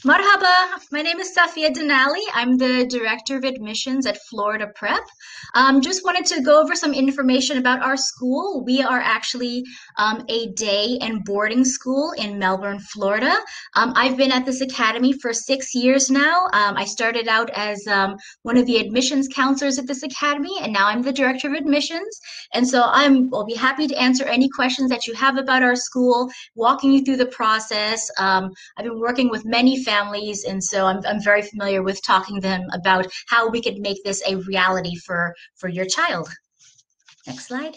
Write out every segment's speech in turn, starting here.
Marhaba, my name is Safia Denali. I'm the Director of Admissions at Florida Prep. Just wanted to go over some information about our school. We are actually a day and boarding school in Melbourne, Florida. I've been at this academy for 6 years now. I started out as one of the admissions counselors at this academy, and now I'm the Director of Admissions. And so I'll be happy to answer any questions that you have about our school, walking you through the process. I've been working with many families, and so I'm very familiar with talking to them about how we could make this a reality for your child. Next slide.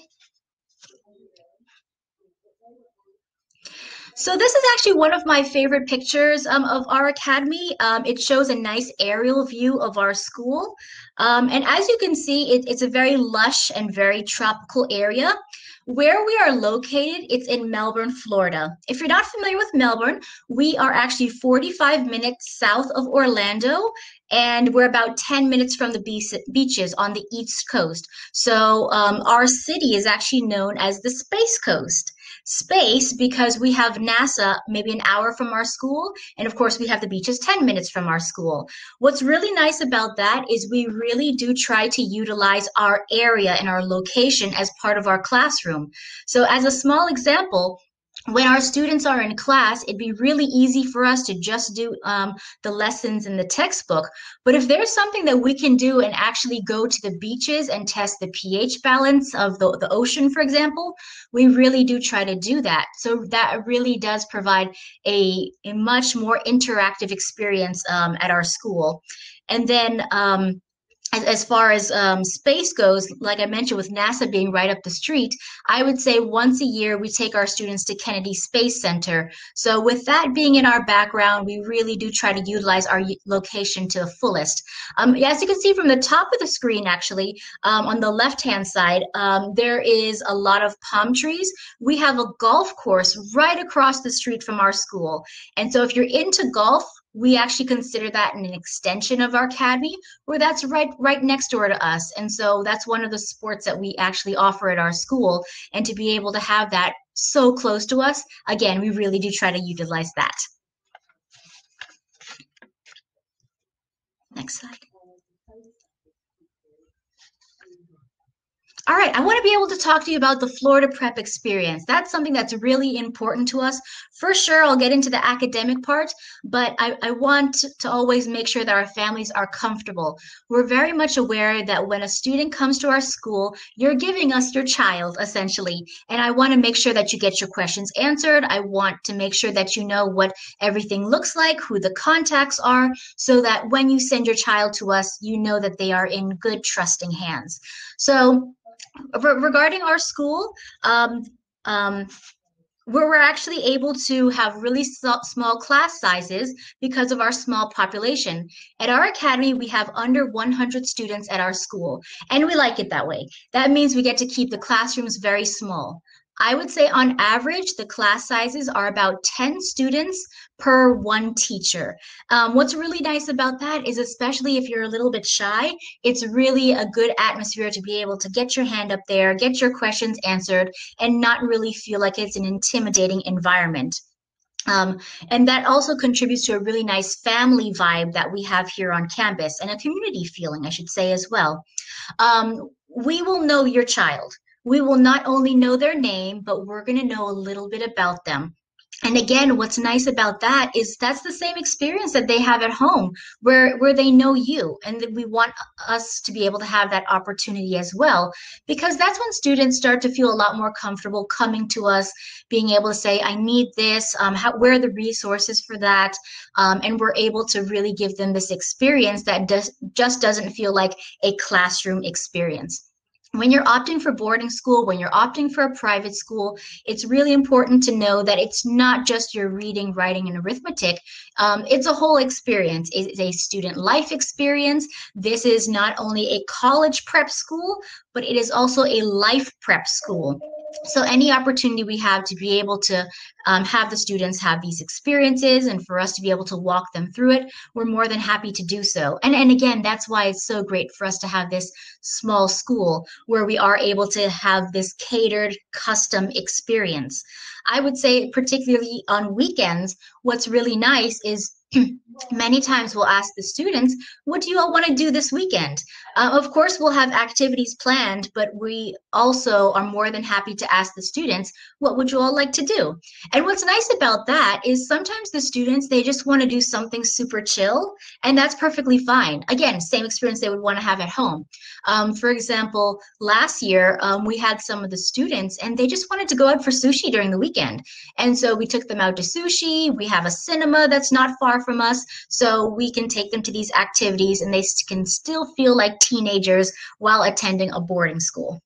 So this is actually one of my favorite pictures of our academy. It shows a nice aerial view of our school. And as you can see, it's a very lush and very tropical area. Where we are located, it's in Melbourne, Florida. If you're not familiar with Melbourne, we are actually 45 minutes south of Orlando, and we're about 10 minutes from the beaches on the East Coast. So our city is actually known as the Space Coast. Space because we have NASA maybe an hour from our school, and of course we have the beaches 10 minutes from our school. What's really nice about that is we really do try to utilize our area and our location as part of our classroom. So as a small example, when our students are in class, it'd be really easy for us to just do the lessons in the textbook. But if there's something that we can do and actually go to the beaches and test the pH balance of the ocean, for example, we really do try to do that. So that really does provide a much more interactive experience at our school. And then as far as space goes, like I mentioned, with NASA being right up the street, I would say once a year we take our students to Kennedy Space Center. So with that being in our background, we really do try to utilize our location to the fullest. As you can see from the top of the screen, actually, on the left-hand side, there is a lot of palm trees. We have a golf course right across the street from our school. And so if you're into golf, we actually consider that an extension of our academy, where that's right next door to us. And so that's one of the sports that we actually offer at our school. And to be able to have that so close to us, again, we really do try to utilize that. Next slide. All right, I want to be able to talk to you about the Florida Prep experience. That's something that's really important to us. For sure, I'll get into the academic part, but I want to always make sure that our families are comfortable. We're very much aware that when a student comes to our school, you're giving us your child, essentially. And I want to make sure that you get your questions answered. I want to make sure that you know what everything looks like, who the contacts are, so that when you send your child to us, you know that they are in good, trusting hands. So, regarding our school, we're actually able to have really small class sizes because of our small population. At our academy, we have under 100 students at our school, and we like it that way. That means we get to keep the classrooms very small. I would say on average, the class sizes are about 10 students per one teacher. What's really nice about that is, especially if you're a little bit shy, it's really a good atmosphere to be able to get your hand up there, get your questions answered, and not really feel like it's an intimidating environment. And that also contributes to a really nice family vibe that we have here on campus, and a community feeling, I should say, as well. We will know your child. We will not only know their name, but we're going to know a little bit about them. And again, what's nice about that is that's the same experience that they have at home, where they know you. And we want us to be able to have that opportunity as well, because that's when students start to feel a lot more comfortable coming to us, being able to say, I need this, where are the resources for that? And we're able to really give them this experience that just doesn't feel like a classroom experience. When you're opting for boarding school, when you're opting for a private school, it's really important to know that it's not just your reading, writing, and arithmetic. It's a whole experience. It's a student life experience. This is not only a college prep school, but it is also a life prep school. So any opportunity we have to be able to have the students have these experiences and for us to be able to walk them through it, we're more than happy to do so. And again, that's why it's so great for us to have this small school where we are able to have this catered custom experience. I would say particularly on weekends, what's really nice is Many times we'll ask the students, what do you all want to do this weekend? Of course, we'll have activities planned, but we also are more than happy to ask the students, what would you all like to do? And what's nice about that is sometimes the students, they just want to do something super chill, and that's perfectly fine. Again, same experience they would want to have at home. For example, last year, we had some of the students, and they just wanted to go out for sushi during the weekend. And so we took them out to sushi. We have a cinema that's not far from us, so we can take them to these activities and they can still feel like teenagers while attending a boarding school.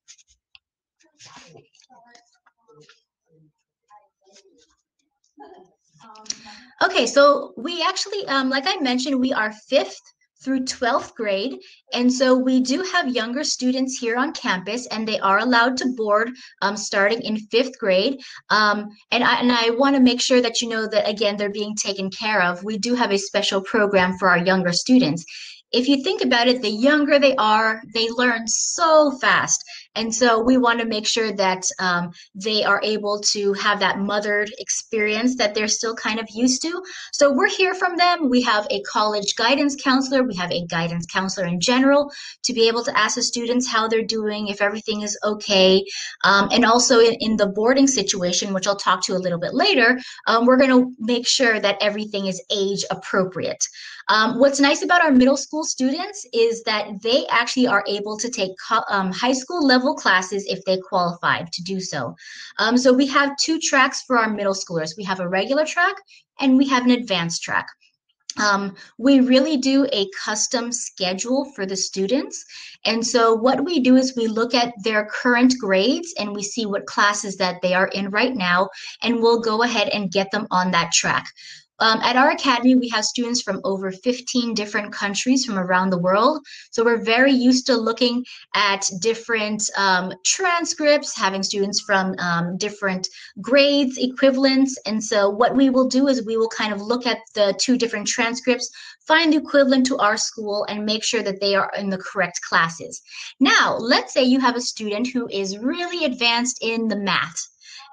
Okay, so we actually, like I mentioned, we are 5th through 12th grade. And so we do have younger students here on campus, and they are allowed to board starting in 5th grade. And I want to make sure that you know that, again, they're being taken care of. We do have a special program for our younger students. If you think about it, the younger they are, they learn so fast. And so we want to make sure that they are able to have that mothered experience that they're still kind of used to. So we're here from them. We have a college guidance counselor. We have a guidance counselor in general to be able to ask the students how they're doing, if everything is okay. And also in the boarding situation, which I'll talk to a little bit later, we're going to make sure that everything is age appropriate. What's nice about our middle school students is that they actually are able to take high school level classes if they qualified to do so. So we have 2 tracks for our middle schoolers. We have a regular track and we have an advanced track. We really do a custom schedule for the students. And so what we do is we look at their current grades and we see what classes that they are in right now, and we'll go ahead and get them on that track. At our academy, we have students from over 15 different countries from around the world. So we're very used to looking at different transcripts, having students from different grades, equivalents. And so what we will do is we will kind of look at the 2 different transcripts, find the equivalent to our school, and make sure that they are in the correct classes. Now, let's say you have a student who is really advanced in the math.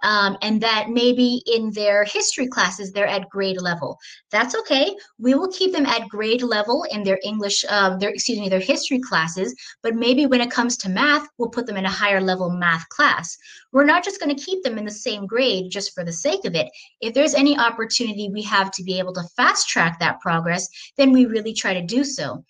And that maybe in their history classes, they're at grade level. That's okay. We will keep them at grade level in their English, their history classes, but maybe when it comes to math, we'll put them in a higher level math class. We're not just going to keep them in the same grade just for the sake of it. If there's any opportunity we have to be able to fast track that progress, then we really try to do so.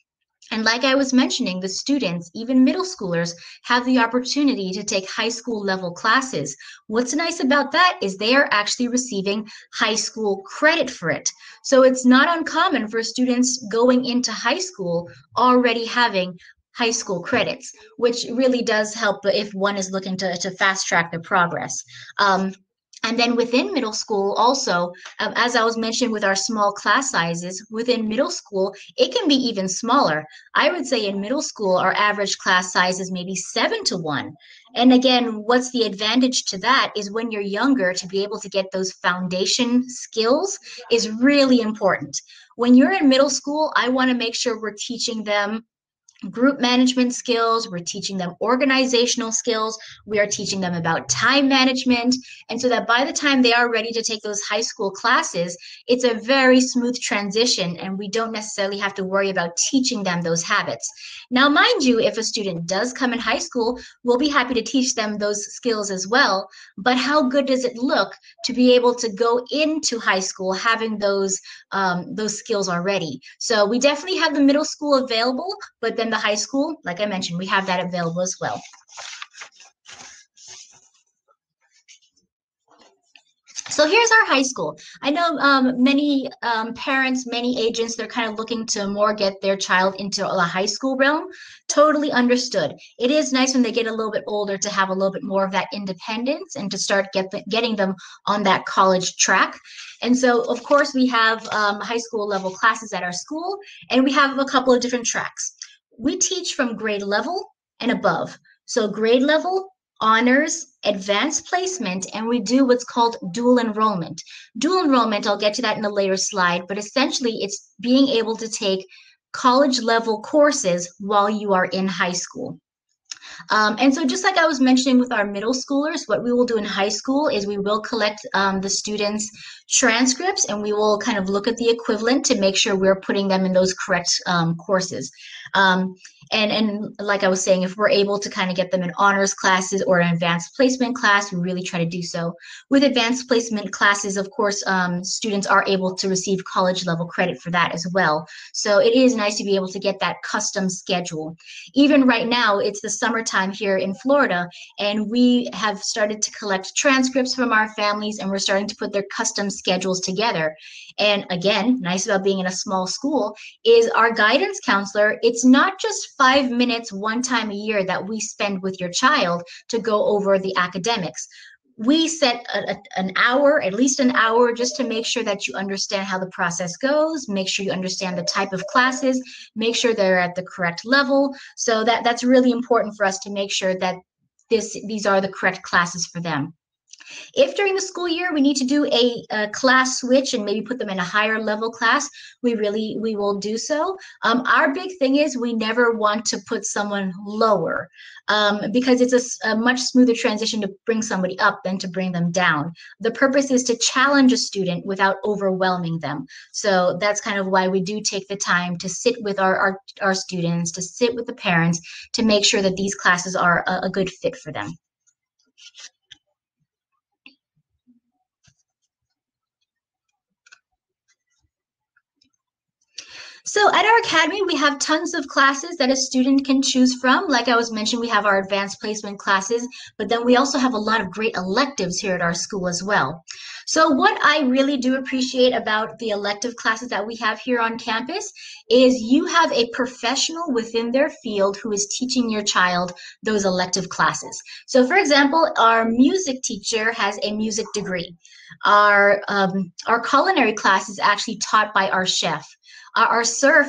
And like I was mentioning, the students, even middle schoolers, have the opportunity to take high school level classes. What's nice about that is they are actually receiving high school credit for it. So it's not uncommon for students going into high school already having high school credits, which really does help if one is looking to fast track their progress. And then within middle school also, as I was mentioning with our small class sizes, within middle school, it can be even smaller. I would say in middle school, our average class size is maybe 7 to 1. And again, what's the advantage to that is when you're younger, to be able to get those foundation skills is really important. When you're in middle school, I want to make sure we're teaching them group management skills, we're teaching them organizational skills, we are teaching them about time management, and so that by the time they are ready to take those high school classes, it's a very smooth transition and we don't necessarily have to worry about teaching them those habits. Now, mind you, if a student does come in high school, we'll be happy to teach them those skills as well, but how good does it look to be able to go into high school having those skills already? So we definitely have the middle school available, but then the high school, like I mentioned, we have that available as well. So here's our high school. I know many parents, many agents, they're kind of looking to more get their child into a high school realm. Totally understood. It is nice when they get a little bit older to have a little bit more of that independence and to start getting them on that college track. And so, of course, we have high school level classes at our school, and we have a couple of different tracks. We teach from grade level and above. So grade level, honors, advanced placement, and we do what's called dual enrollment. Dual enrollment, I'll get to that in a later slide, but essentially it's being able to take college level courses while you are in high school. And so just like I was mentioning with our middle schoolers, what we will do in high school is we will collect the students' transcripts and we will kind of look at the equivalent to make sure we're putting them in those correct courses. Um, and like I was saying, if we're able to kind of get them in honors classes or an advanced placement class, we really try to do so. With advanced placement classes, of course, students are able to receive college level credit for that as well. So it is nice to be able to get that custom schedule. Even right now, it's the summertime here in Florida, and we have started to collect transcripts from our families, and we're starting to put their custom schedules together. And again, nice about being in a small school is our guidance counselor, it's not just 5 minutes one time a year that we spend with your child to go over the academics. We set an hour, at least an hour, just to make sure that you understand how the process goes, make sure you understand the type of classes, make sure they're at the correct level. So that's really important for us to make sure that these are the correct classes for them. If during the school year we need to do a class switch and maybe put them in a higher level class, we will do so. Our big thing is we never want to put someone lower because it's a much smoother transition to bring somebody up than to bring them down. The purpose is to challenge a student without overwhelming them. So that's kind of why we do take the time to sit with our students, to sit with the parents, to make sure that these classes are a good fit for them. So at our academy, we have tons of classes that a student can choose from. Like I was mentioning, we have our advanced placement classes, but then we also have a lot of great electives here at our school as well. So what I really do appreciate about the elective classes that we have here on campus is you have a professional within their field who is teaching your child those elective classes. So for example, our music teacher has a music degree. Our culinary class is actually taught by our chef. Our surf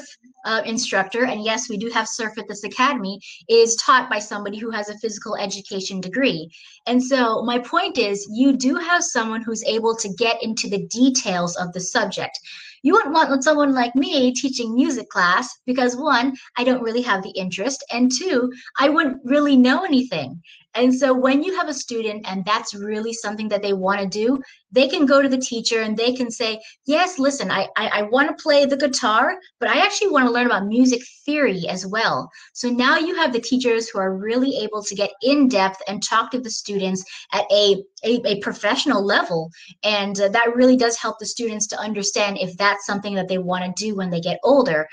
instructor, and yes, we do have surf at this academy, is taught by somebody who has a physical education degree. And so my point is, you do have someone who's able to get into the details of the subject. You wouldn't want someone like me teaching music class because one, I don't really have the interest, and two, I wouldn't really know anything. And so when you have a student and that's really something that they want to do, they can go to the teacher and they can say, yes, listen, I want to play the guitar, but I actually want to learn about music theory as well. So now you have the teachers who are really able to get in depth and talk to the students at a professional level. And that really does help the students to understand if that's something that they want to do when they get older.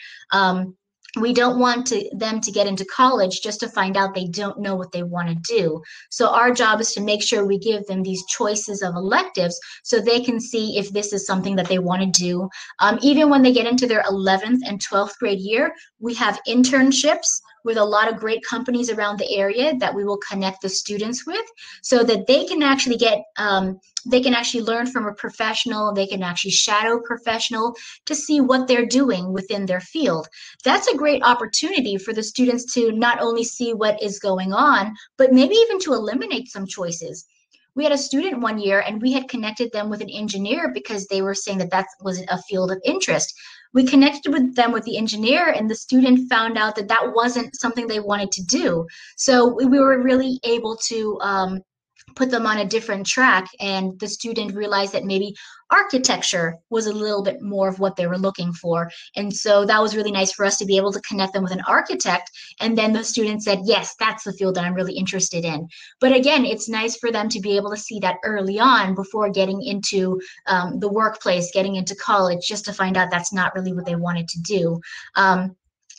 We don't want them to get into college just to find out they don't know what they want to do. So our job is to make sure we give them these choices of electives so they can see if this is something that they want to do. Even when they get into their 11th and 12th grade year, we have internships with a lot of great companies around the area that we will connect the students with so that they can actually they can actually learn from a professional, they can actually shadow a professional to see what they're doing within their field. That's a great opportunity for the students to not only see what is going on, but maybe even to eliminate some choices. We had a student one year and we had connected them with an engineer because they were saying that that was a field of interest. We connected with them with the engineer and the student found out that that wasn't something they wanted to do. So we were really able to put them on a different track, and the student realized that maybe architecture was a little bit more of what they were looking for. And so that was really nice for us to be able to connect them with an architect. And then the student said, yes, that's the field that I'm really interested in. But again, it's nice for them to be able to see that early on before getting into the workplace, getting into college, just to find out that's not really what they wanted to do.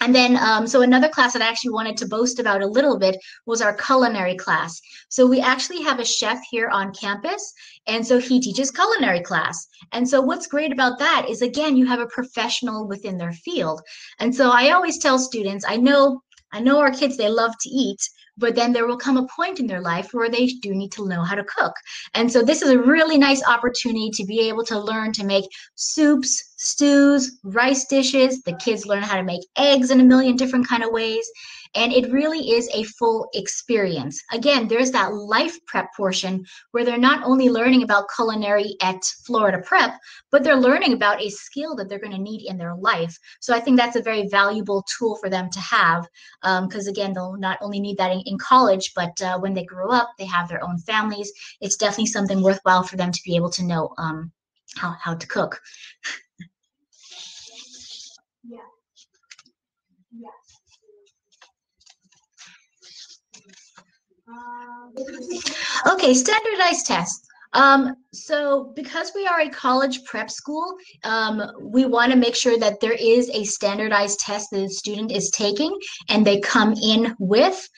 And then, so another class that I actually wanted to boast about a little bit was our culinary class. So we actually have a chef here on campus, and so he teaches culinary class. And so what's great about that is, again, you have a professional within their field. And so I always tell students, I know our kids, they love to eat, but then there will come a point in their life where they do need to know how to cook. And so this is a really nice opportunity to be able to learn to make soups, stews, rice dishes. The kids learn how to make eggs in a million different kind of ways. And it really is a full experience. Again, there's that life prep portion where they're not only learning about culinary at Florida Prep, but they're learning about a skill that they're going to need in their life. So I think that's a very valuable tool for them to have, because again, they'll not only need that in college, but when they grow up, they have their own families. It's definitely something worthwhile for them to be able to know how to cook. Yeah. Yeah. Okay, standardized tests. So because we are a college prep school, we want to make sure that there is a standardized test that the student is taking and they come in with.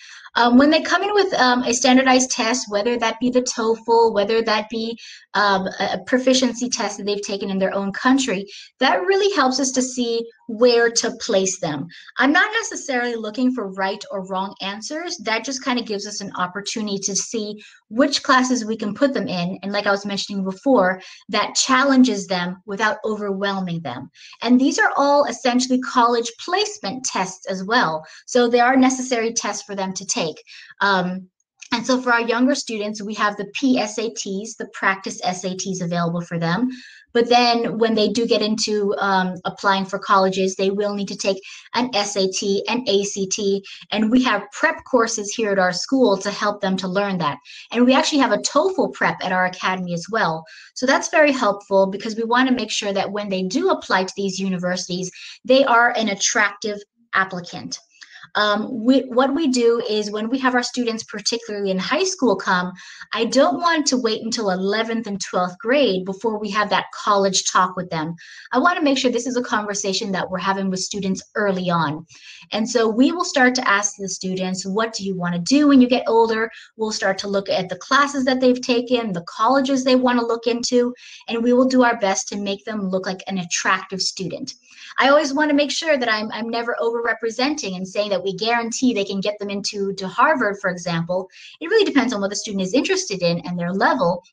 When they come in with a standardized test, whether that be the TOEFL, whether that be a proficiency test that they've taken in their own country, that really helps us to see where to place them. I'm not necessarily looking for right or wrong answers. That just kind of gives us an opportunity to see which classes we can put them in. And like I was mentioning before, that challenges them without overwhelming them. And these are all essentially college placement tests as well. So they are necessary tests for them to take. And so for our younger students, we have the PSATs, the practice SATs available for them. But then when they do get into applying for colleges, they will need to take an SAT, an ACT, and we have prep courses here at our school to help them to learn that. And we actually have a TOEFL prep at our academy as well. So that's very helpful because we want to make sure that when they do apply to these universities, they are an attractive applicant. What we do is when we have our students, particularly in high school, come, I don't want to wait until 11th and 12th grade before we have that college talk with them. I want to make sure this is a conversation that we're having with students early on. And so we will start to ask the students, what do you want to do when you get older? We'll start to look at the classes that they've taken, the colleges they want to look into, and we will do our best to make them look like an attractive student. I always want to make sure that I'm never overrepresenting and saying that we guarantee they can get them into Harvard, for example. It really depends on what the student is interested in and their level.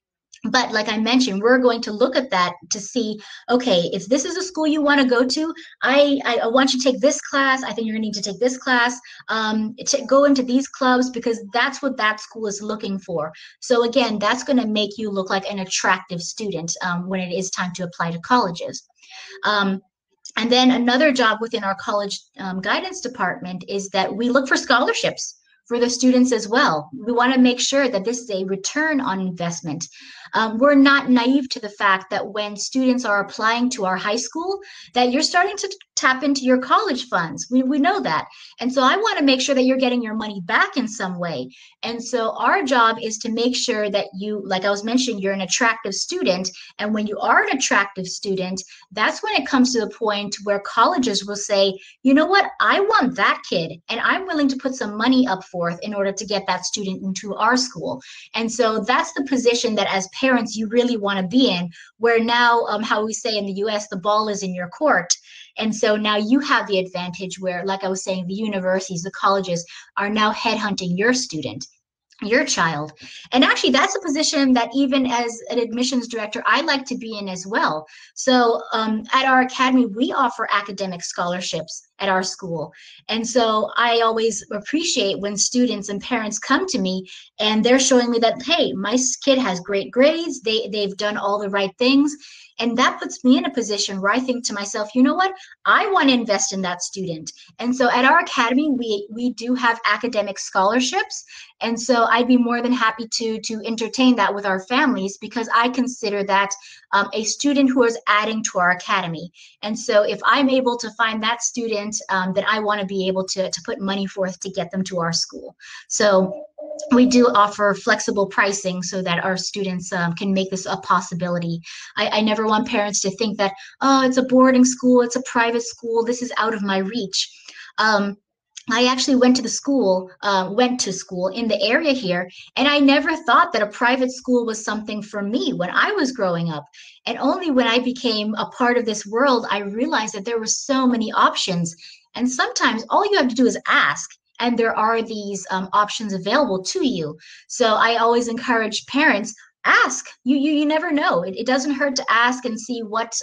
But like I mentioned, we're going to look at that to see, okay, if this is a school you want to go to, I want you to take this class. I think you're going to need to take this class, to go into these clubs because that's what that school is looking for. So again, that's going to make you look like an attractive student when it is time to apply to colleges. And then another job within our college guidance department is that we look for scholarships for the students as well. We want to make sure that this is a return on investment. We're not naive to the fact that when students are applying to our high school, that you're starting to tap into your college funds. We know that. And so I want to make sure that you're getting your money back in some way. And so our job is to make sure that you, like I was mentioning, you're an attractive student. And when you are an attractive student, that's when it comes to the point where colleges will say, you know what, I want that kid, and I'm willing to put some money up forth in order to get that student into our school. And so that's the position that as parents you really want to be in, where now, how we say in the US, the ball is in your court. And so now you have the advantage where, like I was saying, the universities, the colleges are now headhunting your student, your child. And actually, that's a position that even as an admissions director, I like to be in as well. So at our academy, we offer academic scholarships at our school. And so I always appreciate when students and parents come to me and they're showing me that, hey, my kid has great grades, they've done all the right things. And that puts me in a position where I think to myself, you know what, I want to invest in that student. And so at our academy, we do have academic scholarships. And so I'd be more than happy to entertain that with our families because I consider that a student who is adding to our academy. And so if I'm able to find that student, then I want to be able to put money forth to get them to our school. So we do offer flexible pricing so that our students can make this a possibility. I never want parents to think that, oh, it's a boarding school, it's a private school, this is out of my reach. I actually went to school in the area here, and I never thought that a private school was something for me when I was growing up. And only when I became a part of this world, I realized that there were so many options. And sometimes all you have to do is ask, and there are these options available to you. So I always encourage parents, ask. You never know. It doesn't hurt to ask and see what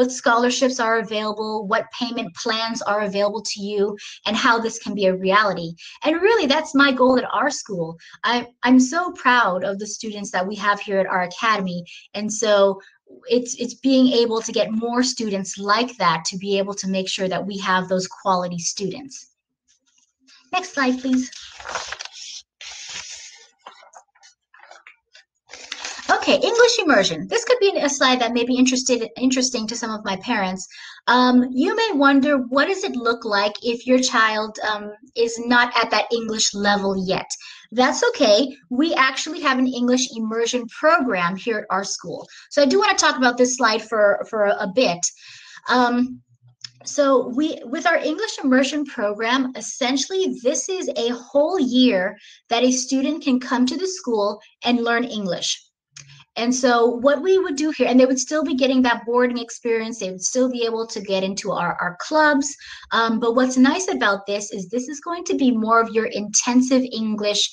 scholarships are available, what payment plans are available to you, and how this can be a reality. And really, that's my goal at our school. I'm so proud of the students that we have here at our academy, and so it's being able to get more students like that to be able to make sure that we have those quality students. Next slide, please. Okay, English immersion. This could be a slide that may be interesting to some of my parents. You may wonder, what does it look like if your child is not at that English level yet? That's okay. We actually have an English immersion program here at our school. So I do want to talk about this slide for a bit. So with our English immersion program, essentially this is a whole year that a student can come to the school and learn English. And so what we would do here, and they would still be getting that boarding experience, they would still be able to get into our clubs. But what's nice about this is going to be more of your intensive English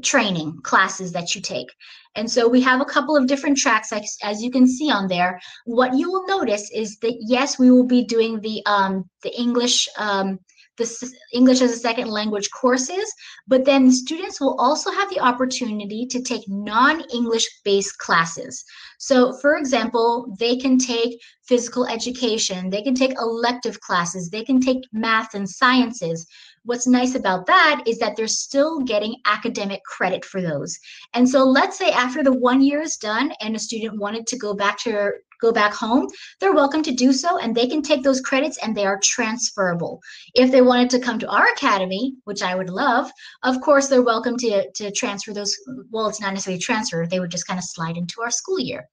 training classes that you take. And so we have a couple of different tracks, as you can see on there. What you will notice is that, yes, we will be doing the English English as a second language courses, but then students will also have the opportunity to take non-English based classes. So for example, they can take physical education, they can take elective classes, they can take math and sciences. What's nice about that is that they're still getting academic credit for those. And so let's say after the 1 year is done and a student wanted to go back home, they're welcome to do so, and they can take those credits and they are transferable. If they wanted to come to our academy, which I would love, of course, they're welcome to transfer those. Well, it's not necessarily transfer. They would just kind of slide into our school year.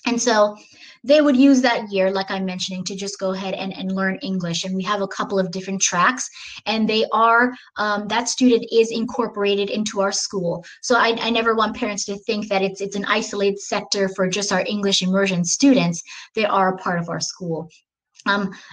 And so they would use that year, like I'm mentioning, to just go ahead and learn English. And we have a couple of different tracks, and they are, that student is incorporated into our school. So I never want parents to think that it's an isolated sector for just our English immersion students. They are a part of our school.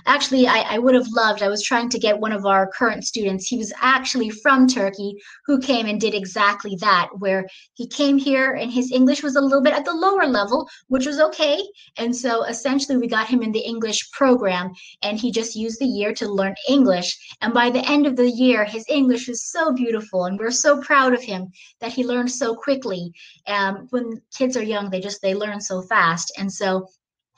Actually, I would have loved, I was trying to get one of our current students, he was actually from Turkey, who came and did exactly that, where he came here and his English was a little bit at the lower level, which was okay. And so essentially we got him in the English program, and he just used the year to learn English. And by the end of the year, his English was so beautiful, and we're so proud of him that he learned so quickly. When kids are young, they learn so fast. And so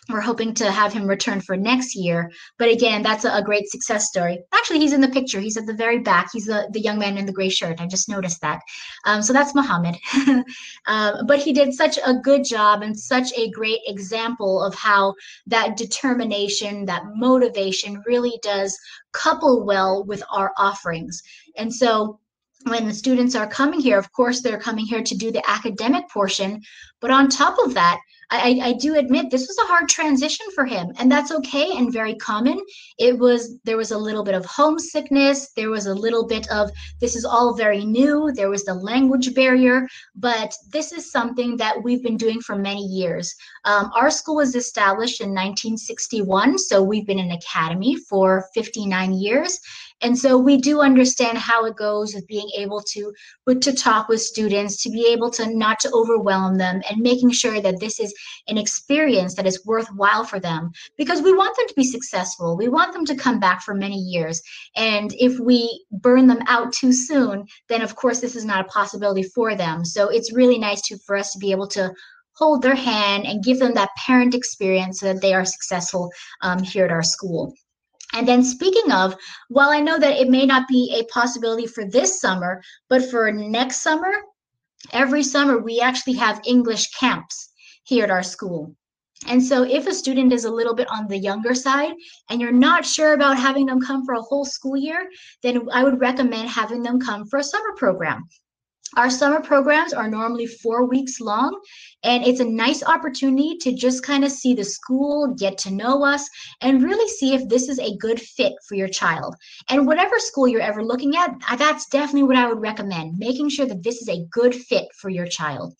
we're hoping to have him return for next year. But again, that's a great success story. Actually, he's in the picture. He's at the very back. He's the young man in the gray shirt. I just noticed that. So that's Mohammed. But he did such a good job and such a great example of how that determination, that motivation really does couple well with our offerings. And so when the students are coming here, of course, they're coming here to do the academic portion. But on top of that, I do admit this was a hard transition for him, and that's okay and very common. There was a little bit of homesickness. There was a little bit of, this is all very new. There was the language barrier, but this is something that we've been doing for many years. Our school was established in 1961, so we've been an academy for 59 years. And so we do understand how it goes with being able to talk with students, to be able to not to overwhelm them, and making sure that this is an experience that is worthwhile for them, because we want them to be successful. We want them to come back for many years. And if we burn them out too soon, then of course this is not a possibility for them. So it's really nice for us to be able to hold their hand and give them that parent experience so that they are successful here at our school. And then speaking of, while I know that it may not be a possibility for this summer, but for next summer, every summer we actually have English camps here at our school. And so if a student is a little bit on the younger side and you're not sure about having them come for a whole school year, then I would recommend having them come for a summer program. Our summer programs are normally 4 weeks long, and it's a nice opportunity to just kind of see the school, get to know us, and really see if this is a good fit for your child. And whatever school you're ever looking at, that's definitely what I would recommend, making sure that this is a good fit for your child.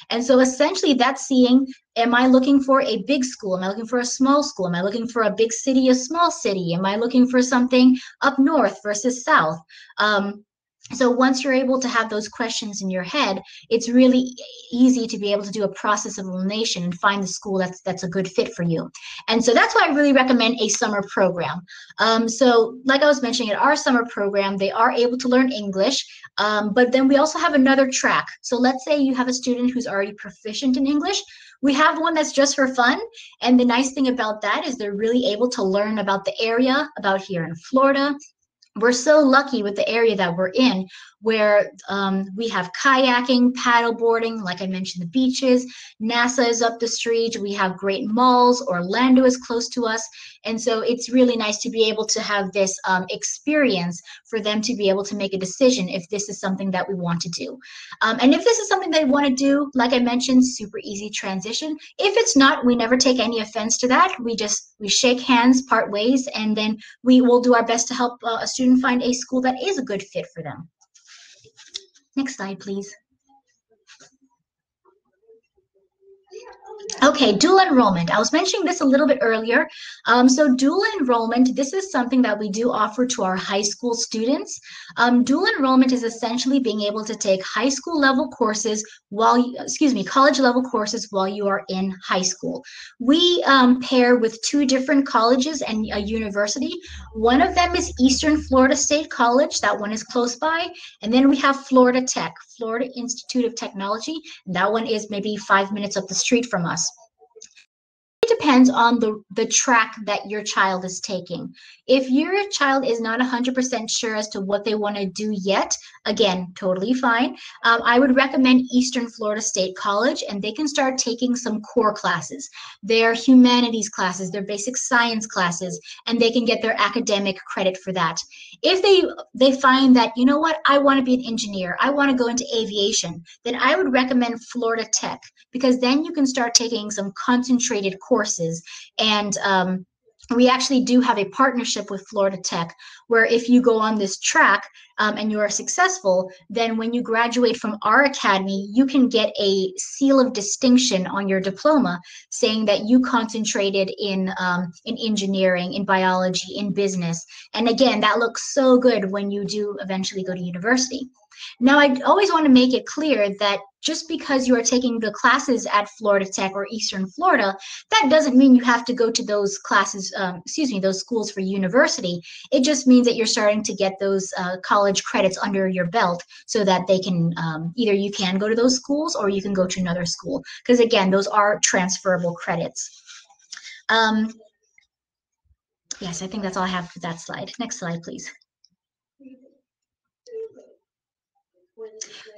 And so essentially that's seeing, am I looking for a big school? Am I looking for a small school? Am I looking for a big city, a small city? Am I looking for something up north versus south? So once you're able to have those questions in your head, it's really easy to be able to do a process of elimination and find the school that's a good fit for you. And so that's why I really recommend a summer program. So like I was mentioning, in our summer program, they are able to learn English, but then we also have another track. So let's say you have a student who's already proficient in English. We have one that's just for fun. And the nice thing about that is they're really able to learn about the area, about here in Florida. We're so lucky with the area that we're in, where we have kayaking, paddleboarding, like I mentioned, the beaches. NASA is up the street. We have great malls. Orlando is close to us. And so it's really nice to be able to have this experience for them to be able to make a decision if this is something that we want to do. And if this is something they want to do, like I mentioned, super easy transition. If it's not, we never take any offense to that. We shake hands, part ways, and then we will do our best to help a student find a school that is a good fit for them. Next slide, please. Okay, dual enrollment. I was mentioning this a little bit earlier. So dual enrollment, this is something that we do offer to our high school students. Dual enrollment is essentially being able to take high school level courses college level courses while you are in high school. We pair with two different colleges and a university. One of them is Eastern Florida State College. That one is close by. And then we have Florida Tech, Florida Institute of Technology. That one is maybe 5 minutes up the street from us. It depends on the track that your child is taking. If your child is not 100% sure as to what they want to do yet, again, totally fine. I would recommend Eastern Florida State College, and they can start taking some core classes. Their humanities classes, their basic science classes, and they can get their academic credit for that. If they find that, you know what, I want to be an engineer, I want to go into aviation, then I would recommend Florida Tech, because then you can start taking some concentrated courses. And we actually do have a partnership with Florida Tech, where if you go on this track and you are successful, then when you graduate from our academy, you can get a seal of distinction on your diploma saying that you concentrated in engineering, in biology, in business. And again, that looks so good when you do eventually go to university. Now, I always want to make it clear that just because you are taking the classes at Florida Tech or Eastern Florida, that doesn't mean you have to go to those classes, those schools for university. It just means that you're starting to get those college credits under your belt so that they can, either you can go to those schools or you can go to another school. Because again, those are transferable credits. Yes, I think that's all I have for that slide. Next slide, please.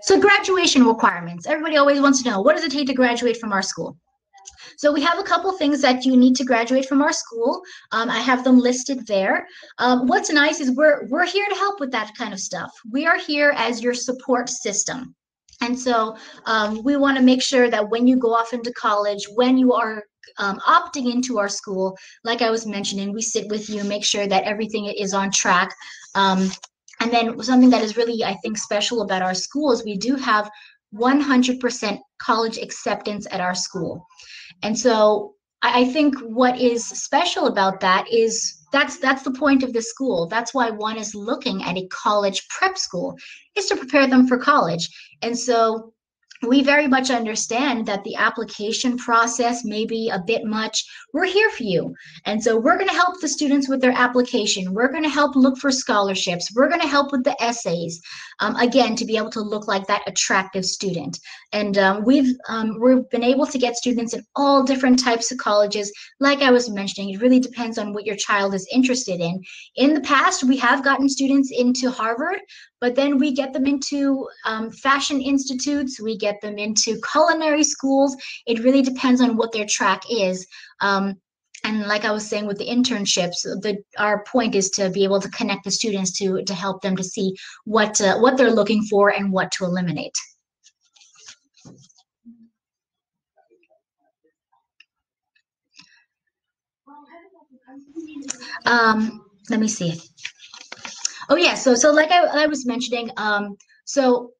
So graduation requirements. Everybody always wants to know, what does it take to graduate from our school? So we have a couple things that you need to graduate from our school. I have them listed there. What's nice is we're here to help with that kind of stuff. We are here as your support system. And so we want to make sure that when you go off into college, when you are opting into our school, like I was mentioning, we sit with you, make sure that everything is on track. And then something that is really, I think, special about our school is we do have 100% college acceptance at our school. And so I think what is special about that is that's the point of the school. That's why one is looking at a college prep school, is to prepare them for college. And so we very much understand that the application process may be a bit much. We're here for you. And so we're going to help the students with their application. We're going to help look for scholarships. We're going to help with the essays, again, to be able to look like that attractive student. And we've been able to get students in all different types of colleges. Like I was mentioning, it really depends on what your child is interested in. In the past, we have gotten students into Harvard, but then we get them into fashion institutes, we get them into culinary schools. It really depends on what their track is. And like I was saying with the internships, our point is to be able to connect the students to help them to see what they're looking for and what to eliminate. Let me see. Oh yeah, so like I was mentioning, so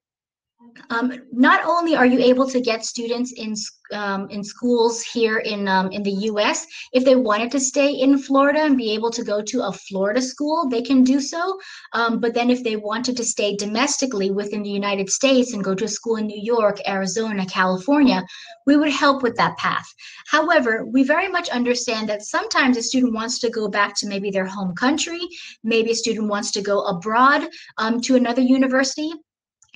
Not only are you able to get students in schools here in the U.S., if they wanted to stay in Florida and be able to go to a Florida school, they can do so. But then if they wanted to stay domestically within the United States and go to a school in New York, Arizona, California, we would help with that path. However, we very much understand that sometimes a student wants to go back to maybe their home country, maybe a student wants to go abroad to another university.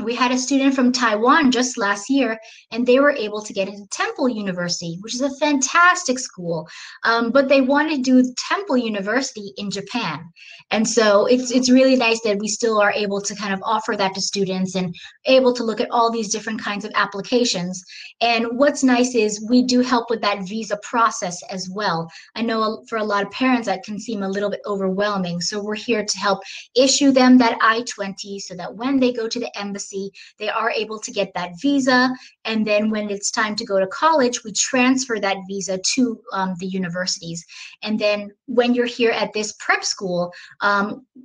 We had a student from Taiwan just last year, and they were able to get into Temple University, which is a fantastic school. But they wanted to do Temple University in Japan. And so it's really nice that we still are able to kind of offer that to students and able to look at all these different kinds of applications. And what's nice is we do help with that visa process as well. I know for a lot of parents that can seem a little bit overwhelming. So we're here to help issue them that I-20 so that when they go to the embassy, they are able to get that visa. And then when it's time to go to college, we transfer that visa to the universities. And then when you're here at this prep school,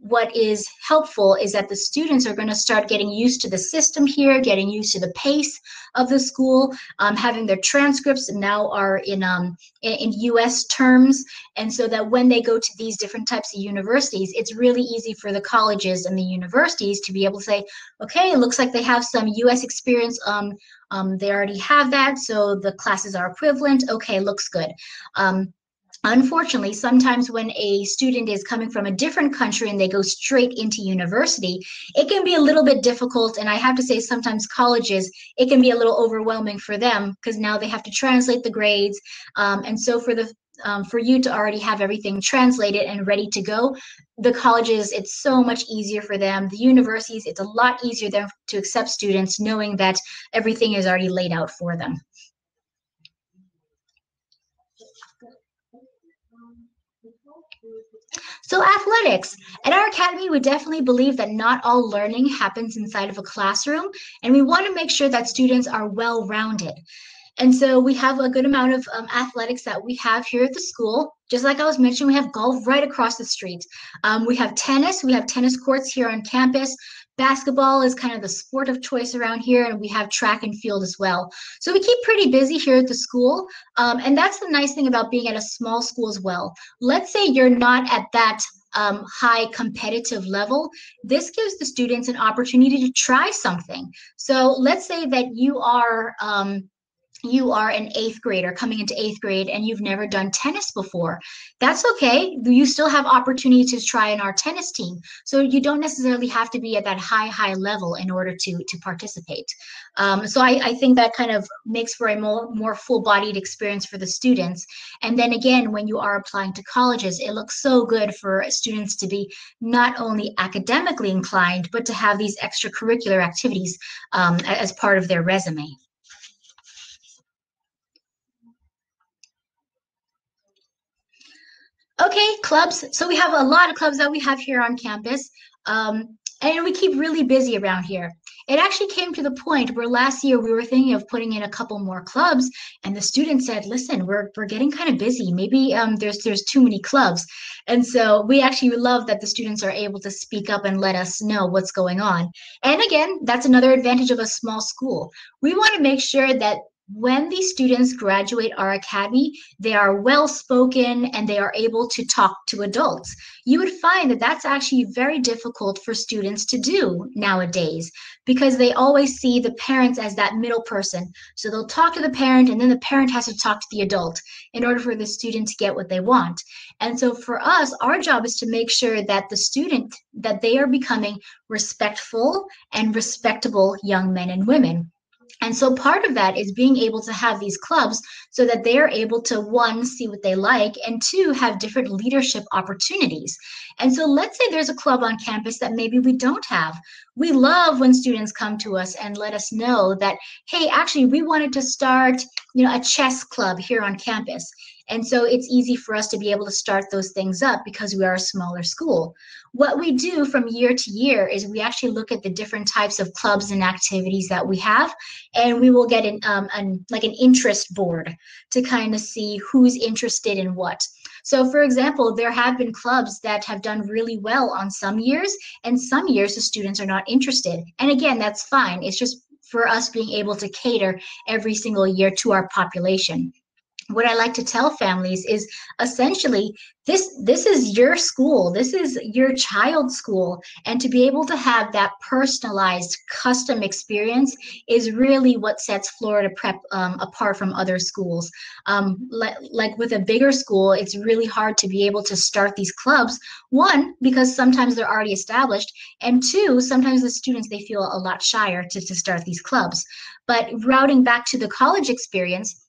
what is helpful is that the students are going to start getting used to the system here, getting used to the pace of the school, having their transcripts now are in U.S. terms. And so that when they go to these different types of universities, it's really easy for the colleges and the universities to be able to say, okay, it looks like they have some U.S. experience. They already have that, so the classes are equivalent. Okay, looks good. Unfortunately, sometimes when a student is coming from a different country and they go straight into university, it can be a little bit difficult. And I have to say, sometimes colleges, it can be a little overwhelming for them because now they have to translate the grades. And so for you to already have everything translated and ready to go, the colleges, it's so much easier for them. The universities, it's a lot easier to accept students knowing that everything is already laid out for them. So athletics. At our academy, we definitely believe that not all learning happens inside of a classroom, and we want to make sure that students are well-rounded. And so we have a good amount of athletics that we have here at the school. Just like I was mentioning, we have golf right across the street. We have tennis. We have tennis courts here on campus. Basketball is kind of the sport of choice around here, and we have track and field as well. So we keep pretty busy here at the school, and that's the nice thing about being at a small school as well. Let's say you're not at that high competitive level. This gives the students an opportunity to try something. So let's say that you are an eighth grader coming into eighth grade and you've never done tennis before. That's okay. You still have opportunity to try in our tennis team. So you don't necessarily have to be at that high level in order to participate. So I think that kind of makes for a more full-bodied experience for the students. And then again, when you are applying to colleges, it looks so good for students to be not only academically inclined, but to have these extracurricular activities as part of their resume. Okay, clubs. So we have a lot of clubs that we have here on campus, and we keep really busy around here. It actually came to the point where last year we were thinking of putting in a couple more clubs, and the students said, "Listen, we're getting kind of busy. Maybe there's too many clubs." And so we actually love that the students are able to speak up and let us know what's going on. And again, that's another advantage of a small school. We want to make sure that when these students graduate our academy, they are well spoken and they are able to talk to adults. You would find that that's actually very difficult for students to do nowadays because they always see the parents as that middle person. So they'll talk to the parent and then the parent has to talk to the adult in order for the student to get what they want. And so for us, our job is to make sure that the student, that they are becoming respectful and respectable young men and women. And so part of that is being able to have these clubs so that they are able to, one, see what they like, and two, have different leadership opportunities. And so let's say there's a club on campus that maybe we don't have. We love when students come to us and let us know that, hey, actually, we wanted to start, a chess club here on campus. And so it's easy for us to be able to start those things up because we are a smaller school. What we do from year to year is we actually look at the different types of clubs and activities that we have, and we will get an interest board to kind of see who's interested in what. So for example, there have been clubs that have done really well on some years, and some years the students are not interested. And again, that's fine. It's just for us being able to cater every single year to our population. What I like to tell families is essentially this is your school, this is your child's school, and to be able to have that personalized custom experience is really what sets Florida Prep apart from other schools. Like with a bigger school, it's really hard to be able to start these clubs. One, because sometimes they're already established, and two, sometimes the students, they feel a lot shyer to start these clubs. But routing back to the college experience,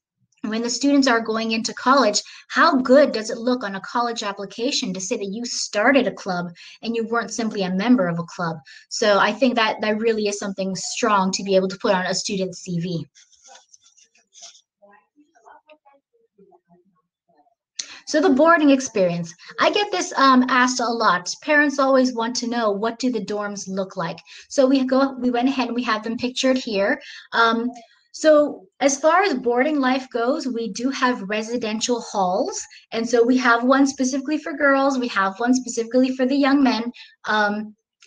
when the students are going into college, how good does it look on a college application to say that you started a club and you weren't simply a member of a club? So I think that that really is something strong to be able to put on a student's CV. So the boarding experience, I get this asked a lot. Parents always want to know, what do the dorms look like? So we went ahead and we have them pictured here. So as far as boarding life goes, we do have residential halls. And so we have one specifically for girls. We have one specifically for the young men.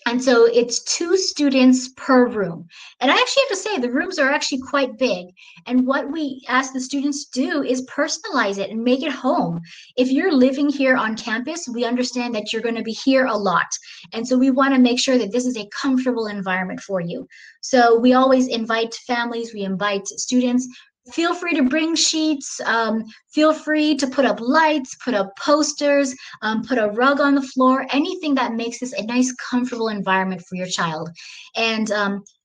And so it's 2 students per room. And I actually have to say the rooms are actually quite big. And what we ask the students to do is personalize it and make it home. If you're living here on campus, we understand that you're going to be here a lot. And so we want to make sure that this is a comfortable environment for you. So we always invite families, we invite students. Feel free to bring sheets. Feel free to put up lights, put up posters, put a rug on the floor, anything that makes this a nice, comfortable environment for your child. And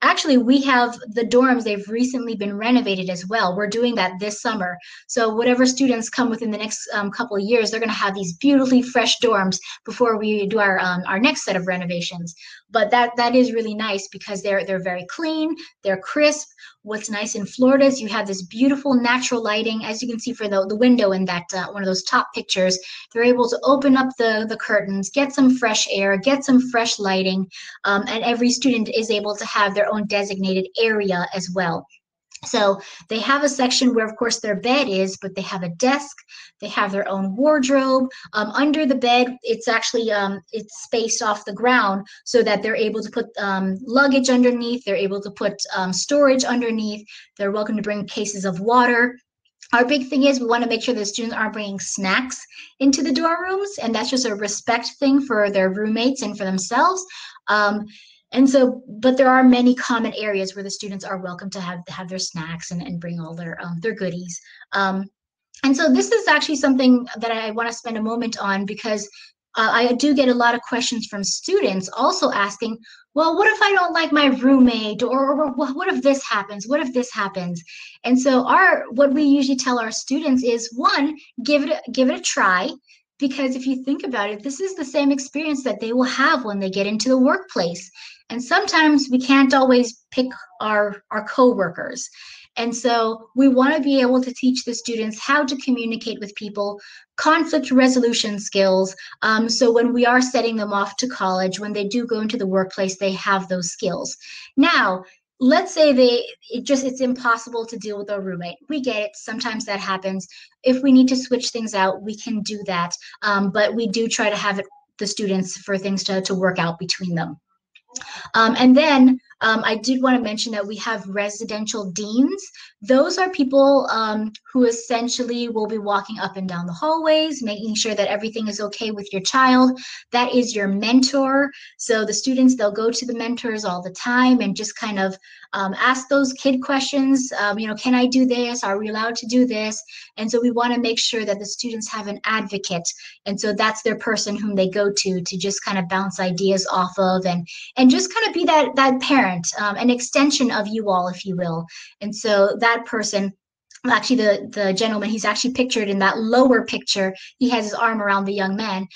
actually, we have the dorms, they've recently been renovated as well. We're doing that this summer. So whatever students come within the next couple of years, they're going to have these beautifully fresh dorms before we do our next set of renovations. But that is really nice because they're very clean, they're crisp. What's nice in Florida is you have this beautiful natural lighting, as you can see for the window in that one of those top pictures. They're able to open up the curtains, get some fresh air, get some fresh lighting, and every student is able to have their own designated area as well. So they have a section where, of course, their bed is, but they have a desk. They have their own wardrobe. Under the bed, it's actually it's spaced off the ground so that they're able to put luggage underneath. They're able to put storage underneath. They're welcome to bring cases of water. Our big thing is we want to make sure the students aren't bringing snacks into the dorm rooms, and that's just a respect thing for their roommates and for themselves. And so, but there are many common areas where the students are welcome to have their snacks and bring all their goodies. And so this is actually something that I want to spend a moment on because I do get a lot of questions from students also asking, well, what if I don't like my roommate, or what if this happens? What if this happens? And so what we usually tell our students is, one, give it a try. Because if you think about it, this is the same experience that they will have when they get into the workplace. And sometimes we can't always pick our coworkers. And so we want to be able to teach the students how to communicate with people, conflict resolution skills. So when we are setting them off to college, when they do go into the workplace, they have those skills. Now, let's say it's impossible to deal with a roommate. We get it. Sometimes that happens. If we need to switch things out, we can do that. But we do try to have the students for things to work out between them. And then I did want to mention that we have residential deans. Those are people who essentially will be walking up and down the hallways, making sure that everything is okay with your child. That is your mentor. So the students, they'll go to the mentors all the time and just kind of ask those kid questions. Can I do this? Are we allowed to do this? And so we want to make sure that the students have an advocate. And so that's their person whom they go to just kind of bounce ideas off of and just kind of be that parent, an extension of you all, if you will. And so that person, actually the gentleman, he's actually pictured in that lower picture. He has his arm around the young man.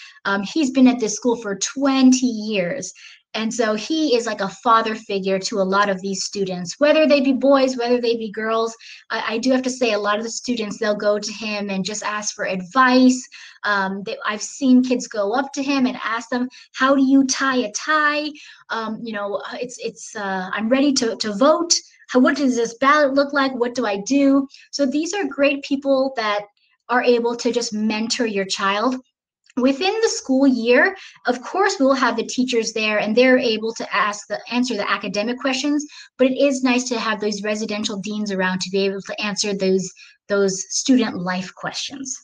He's been at this school for 20 years. And so he is like a father figure to a lot of these students, whether they be boys, whether they be girls. I do have to say a lot of the students, they'll go to him and just ask for advice. I've seen kids go up to him and ask them, how do you tie a tie? I'm ready to vote. What does this ballot look like? What do I do? So these are great people that are able to just mentor your child. Within the school year, of course, we will have the teachers there and they're able to answer the academic questions, but it is nice to have those residential deans around to be able to answer those student life questions.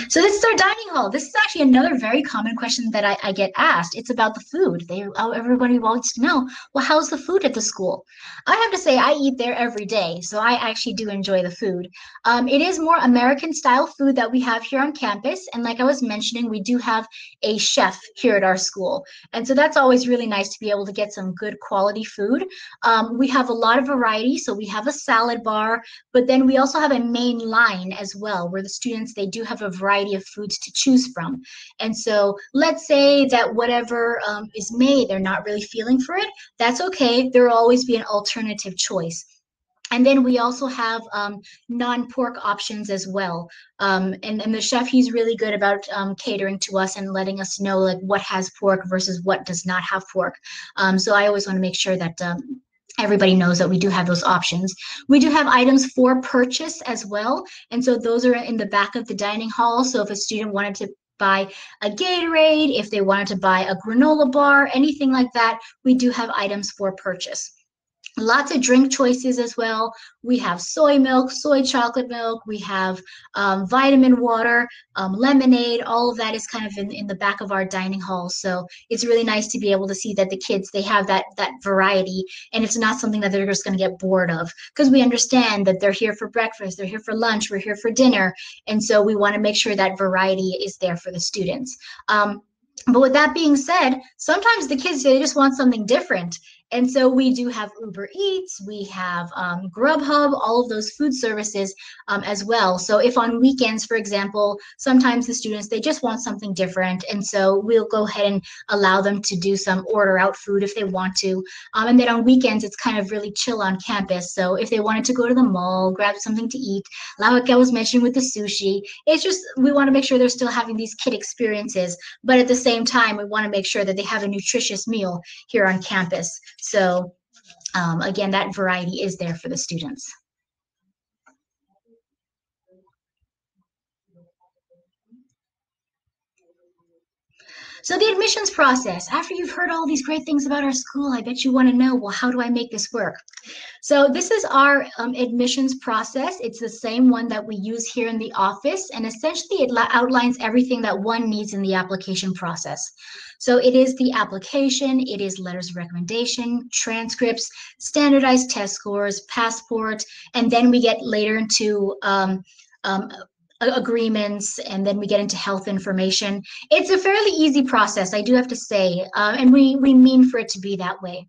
So this is our dining hall. This is actually another very common question that I get asked. It's about the food. Everybody wants to know, well, how's the food at the school? I have to say I eat there every day, so I actually do enjoy the food. It is more American style food that we have here on campus. And like I was mentioning, we do have a chef here at our school. And so that's always really nice to be able to get some good quality food. We have a lot of variety. So we have a salad bar, but then we also have a main line as well, where the students, they do have a variety of foods to choose from. And so let's say that whatever is made, they're not really feeling for it. That's okay. There will always be an alternative choice. And then we also have non-pork options as well. And the chef, he's really good about catering to us and letting us know like what has pork versus what does not have pork. So I always want to make sure that everybody knows that we do have those options. We do have items for purchase as well. And so those are in the back of the dining hall. So if a student wanted to buy a Gatorade, if they wanted to buy a granola bar, anything like that, we do have items for purchase. Lots of drink choices as well. We have soy milk, soy chocolate milk. We have vitamin water, lemonade. All of that is kind of in the back of our dining hall. So it's really nice to be able to see that the kids, they have that variety, and it's not something that they're just going to get bored of, because we understand that they're here for breakfast, they're here for lunch, we're here for dinner. And so we want to make sure that variety is there for the students. But with that being said, sometimes the kids, they just want something different. And so we do have Uber Eats, we have Grubhub, all of those food services as well. So if on weekends, for example, sometimes the students, they just want something different. And so we'll go ahead and allow them to do some order out food if they want to. And then on weekends, it's kind of really chill on campus. So if they wanted to go to the mall, grab something to eat, like I was mentioning with the sushi, it's just, we want to make sure they're still having these kid experiences. But at the same time, we want to make sure that they have a nutritious meal here on campus. So again, that variety is there for the students. So the admissions process, after you've heard all these great things about our school, I bet you want to know, well, how do I make this work? So this is our admissions process. It's the same one that we use here in the office, and essentially it outlines everything that one needs in the application process. So it is the application, it is letters of recommendation, transcripts, standardized test scores, passport, and then we get later into agreements, and then we get into health information. It's a fairly easy process, I do have to say, and we mean for it to be that way.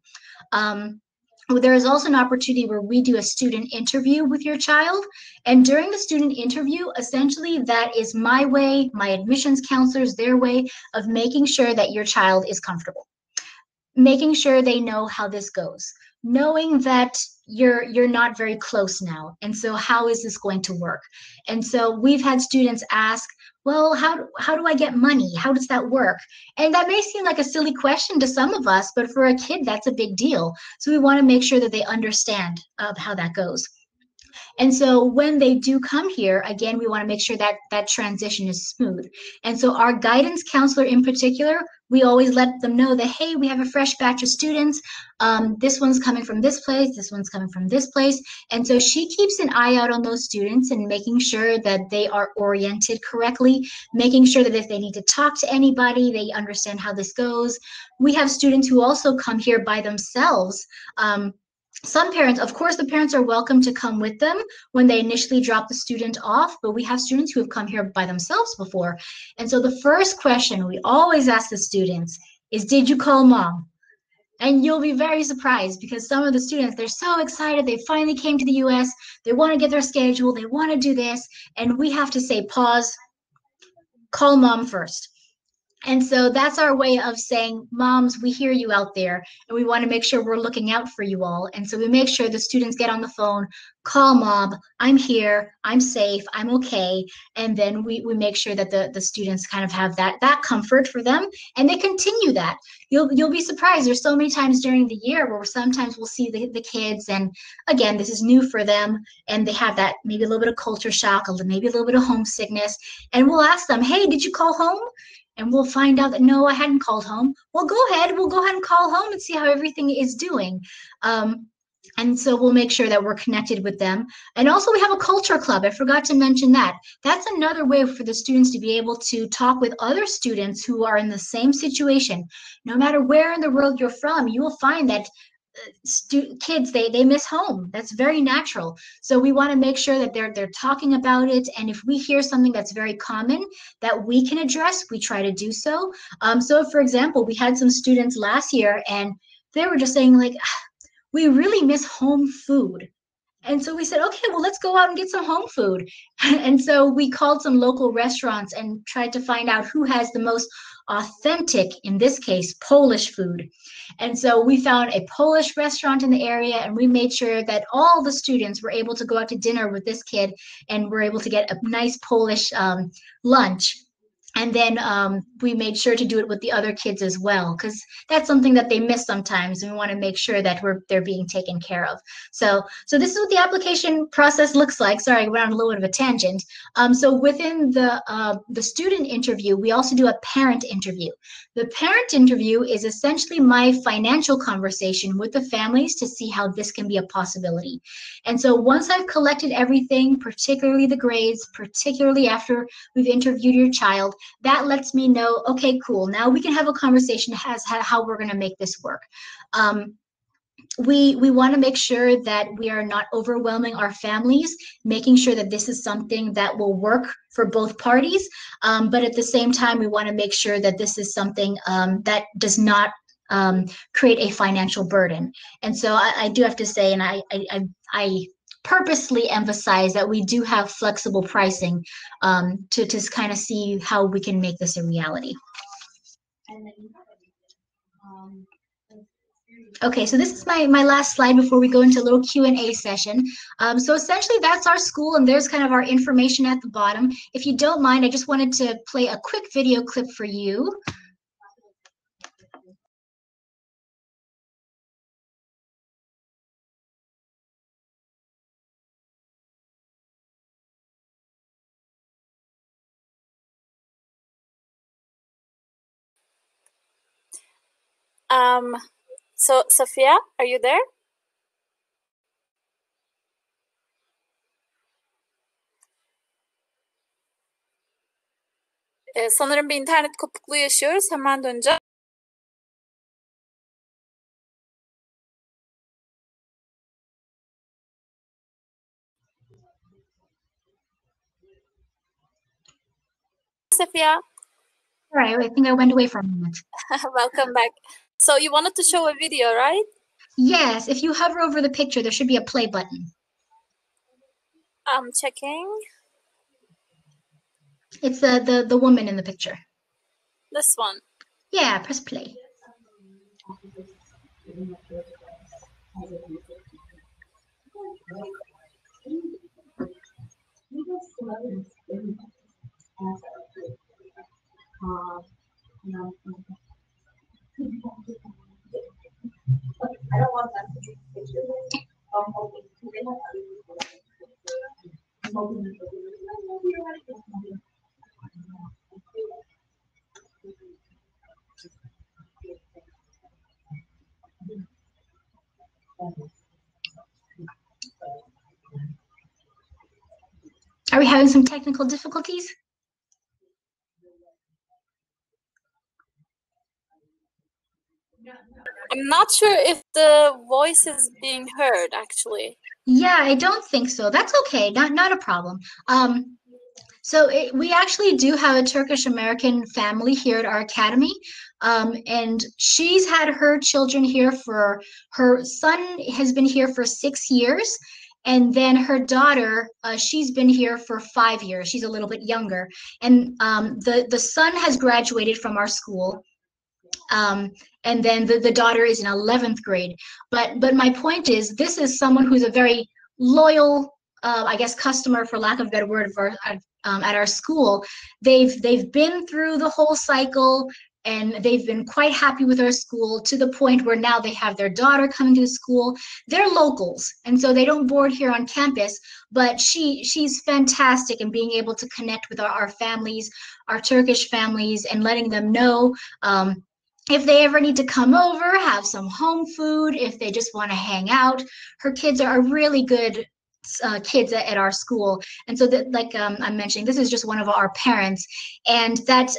There is also an opportunity where we do a student interview with your child. And during the student interview, essentially that is my way, my admissions counselors, their way of making sure that your child is comfortable, making sure they know how this goes, knowing that you're not very close now. And so how is this going to work? And so we've had students ask, well, how do I get money? How does that work? And that may seem like a silly question to some of us, but for a kid, that's a big deal. So we want to make sure that they understand how that goes. And so when they do come here, again, we want to make sure that that transition is smooth. And so our guidance counselor in particular, we always let them know that, hey, we have a fresh batch of students. This one's coming from this place, this one's coming from this place. And so she keeps an eye out on those students and making sure that they are oriented correctly, making sure that if they need to talk to anybody, they understand how this goes. We have students who also come here by themselves. Some parents, of course, the parents are welcome to come with them when they initially drop the student off, but we have students who have come here by themselves before. And so the first question we always ask the students is, did you call mom? And you'll be very surprised because some of the students, they're so excited. They finally came to the US. They want to get their schedule. They want to do this. And we have to say, pause, call mom first. And so that's our way of saying, moms, we hear you out there, and we want to make sure we're looking out for you all. And so we make sure the students get on the phone, call mom, I'm here, I'm safe, I'm okay. And then we make sure that the students kind of have that comfort for them, and they continue that. You'll be surprised. There's so many times during the year where sometimes we'll see the kids, and again, this is new for them, and they have that maybe a little bit of culture shock, maybe a little bit of homesickness. And we'll ask them, hey, did you call home? And we'll find out that, no, I hadn't called home. Well, we'll go ahead and call home and see how everything is doing. And so we'll make sure that we're connected with them. And also we have a culture club. I forgot to mention that. That's another way for the students to be able to talk with other students who are in the same situation. No matter where in the world you're from, you will find that kids, they miss home. That's very natural. So we want to make sure that they're talking about it. And if we hear something that's very common that we can address, we try to do so. So for example, we had some students last year, and they were just saying, like, we really miss home food. And so we said, okay, well, let's go out and get some home food. And so we called some local restaurants and tried to find out who has the most authentic, in this case, Polish food. And so we found a Polish restaurant in the area, and we made sure that all the students were able to go out to dinner with this kid, and were able to get a nice Polish lunch. And then we made sure to do it with the other kids as well, because that's something that they miss sometimes, and we want to make sure that they're being taken care of. So this is what the application process looks like. Sorry, I went on a little bit of a tangent. So within the student interview, we also do a parent interview. The parent interview is essentially my financial conversation with the families to see how this can be a possibility. And so once I've collected everything, particularly the grades, particularly after we've interviewed your child, that lets me know, okay, cool, now we can have a conversation as how we're going to make this work. We want to make sure that we are not overwhelming our families, making sure that this is something that will work for both parties. But at the same time, we want to make sure that this is something that does not create a financial burden. And so I do have to say, and I purposely emphasize that we do have flexible pricing to kind of see how we can make this a reality. Okay, so this is my last slide before we go into a little Q&A session. So essentially that's our school, and there's kind of our information at the bottom. If you don't mind, I just wanted to play a quick video clip for you. So Sophia, are you there? Sanırım bir internet kopukluğu yaşıyoruz. Hemen döneceğim. Sophia. All right, I think I went away for a moment. Welcome back. So you wanted to show a video, right? Yes, if you hover over the picture, there should be a play button. I'm checking. It's the woman in the picture. This one. Yeah, press play. I don't want them to take pictures. I'm hoping they have I'm hoping Are we having some technical difficulties? I'm not sure if the voice is being heard, actually. Yeah, I don't think so. That's okay. Not a problem. So we actually do have a Turkish American family here at our academy, and she's had her children here her son has been here for 6 years, And then her daughter, she's been here for 5 years. She's a little bit younger. And the son has graduated from our school. And then the daughter is in 11th grade. But my point is, this is someone who's a very loyal, I guess, customer, for lack of a better word, for at our school. They've been through the whole cycle, and they've been quite happy with our school, to the point where now they have their daughter coming to the school. They're locals, and so they don't board here on campus, but she's fantastic in being able to connect with our families, our Turkish families, and letting them know if they ever need to come over, have some home food, if they just want to hang out. Her kids are really good kids at our school. And so that, like I'm mentioning, this is just one of our parents, and that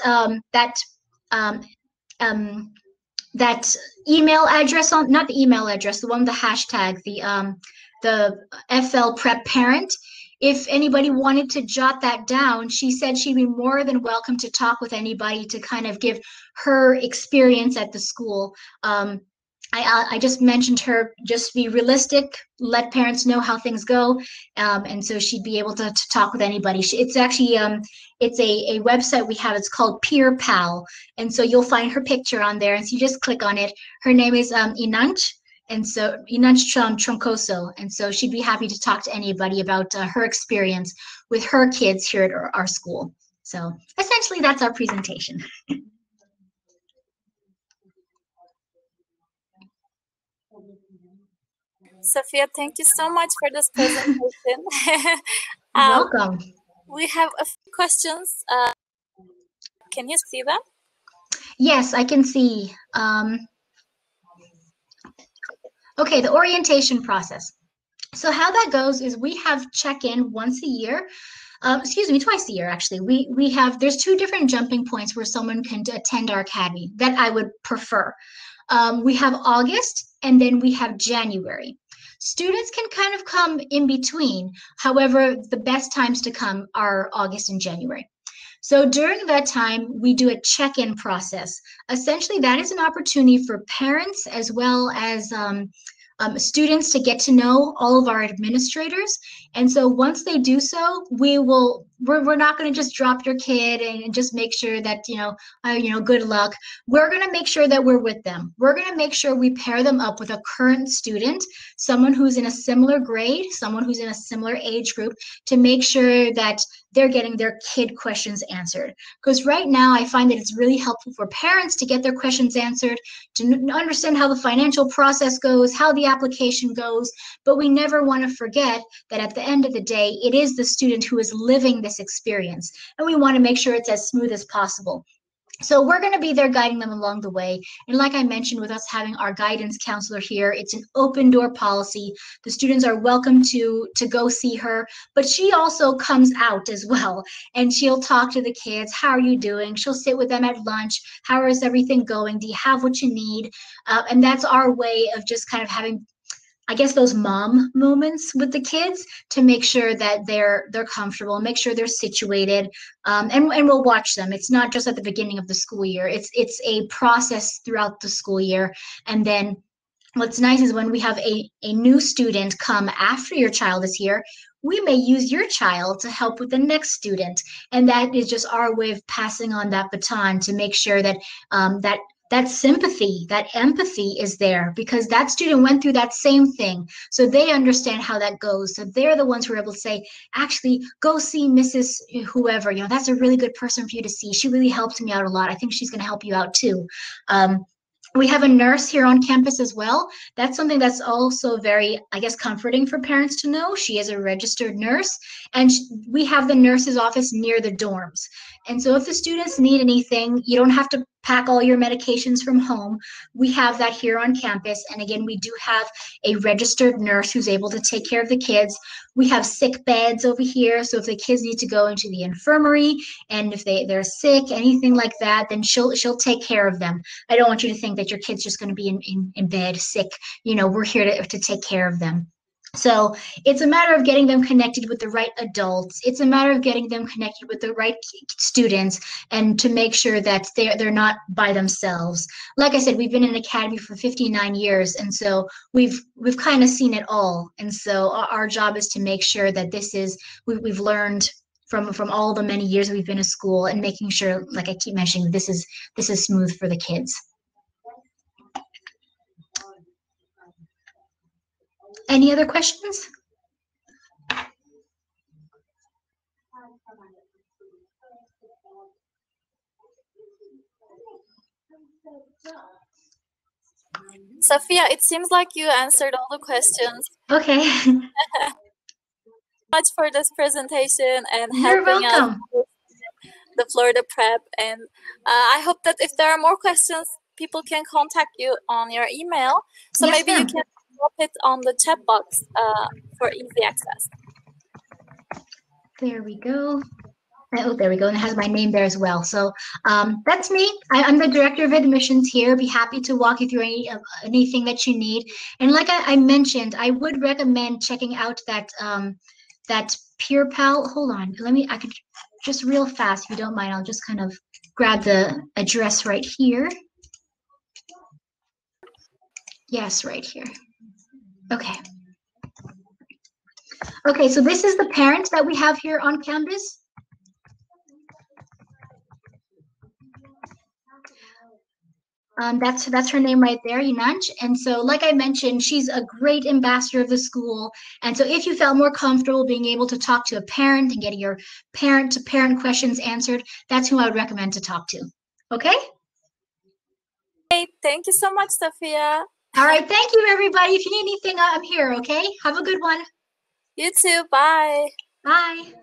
email address, not the email address, the one with the hashtag, the FL Prep Parent. If anybody wanted to jot that down, she said she'd be more than welcome to talk with anybody to kind of give her experience at the school. I just mentioned her, just be realistic, let parents know how things go, and so she'd be able to talk with anybody. It's actually it's a website we have. It's called Peer Pal, and so you'll find her picture on there, and so you just click on it. Her name is Inanç, and so Inanç Troncoso, and so she'd be happy to talk to anybody about her experience with her kids here at our school. So essentially, that's our presentation. Sophia, thank you so much for this presentation. Welcome. We have a few questions. Can you see them? Yes, I can see. Okay, the orientation process. So how that goes is we have check-in once a year. Twice a year, actually. There's 2 different jumping points where someone can attend our academy that I would prefer. We have August, and then we have January. Students can kind of come in between. However, the best times to come are August and January. So during that time, we do a check-in process. Essentially, that is an opportunity for parents as well as students to get to know all of our administrators. And so once they do so, we're not going to just drop your kid and just make sure that, good luck. We're going to make sure that we're with them. We're going to make sure we pair them up with a current student, someone who's in a similar grade, someone who's in a similar age group, to make sure that they're getting their kid questions answered. Because right now I find that it's really helpful for parents to get their questions answered, to understand how the financial process goes, how the application goes, but we never want to forget that at the end of the day, it is the student who is living this experience, and we want to make sure it's as smooth as possible. So we're going to be there guiding them along the way. And like I mentioned, with us having our guidance counselor here, it's an open door policy. The students are welcome to go see her, but she also comes out as well. And she'll talk to the kids. How are you doing? She'll sit with them at lunch. How is everything going? Do you have what you need? And that's our way of just kind of having, I guess, those mom moments with the kids to make sure that they're comfortable, make sure they're situated, and we'll watch them. It's not just at the beginning of the school year. It's a process throughout the school year. And then what's nice is when we have a new student come after your child is here, we may use your child to help with the next student. And that is just our way of passing on that baton to make sure that that sympathy, that empathy is there, because that student went through that same thing. So they understand how that goes. So they're the ones who are able to say, actually, go see Mrs. whoever, that's a really good person for you to see. She really helped me out a lot. I think she's going to help you out too. We have a nurse here on campus as well. That's something that's also very, I guess, comforting for parents to know. She is a registered nurse, and we have the nurse's office near the dorms. And so if the students need anything, you don't have to pack all your medications from home. We have that here on campus. And again, we do have a registered nurse who's able to take care of the kids. We have sick beds over here. So if the kids need to go into the infirmary, and if they're sick, anything like that, then she'll take care of them. I don't want you to think that your kid's just going to be in bed sick. We're here to take care of them. So it's a matter of getting them connected with the right adults. It's a matter of getting them connected with the right students, and to make sure that they're not by themselves. Like I said, we've been in academy for 59 years, and so we've kind of seen it all. And so our job is to make sure that we've learned from all the many years we've been in school, and making sure, like I keep mentioning, this is smooth for the kids. Any other questions? Sophia, it seems like you answered all the questions. Okay. Much for this presentation and You're helping us welcome. with the Florida prep. And I hope that if there are more questions, people can contact you on your email. So Yes, maybe you ma'am. can drop it on the chat box for easy access. There we go. Oh, there we go. And it has my name there as well. So that's me. I'm the director of admissions here. Be happy to walk you through anything that you need. And like I mentioned, I would recommend checking out that that PeerPal. Hold on. I could just real fast, if you don't mind, I'll just kind of grab the address right here. Yes, right here. Okay. Okay, so this is the parent that we have here on campus. That's her name right there, Yunanch. And so, like I mentioned, she's a great ambassador of the school. And so if you felt more comfortable being able to talk to a parent and getting your parent-to-parent questions answered, that's who I would recommend to talk to. Okay? Hey, thank you so much, Sophia. All right, thank you, everybody. If you need anything, I'm here, okay? Have a good one. You too. Bye. Bye.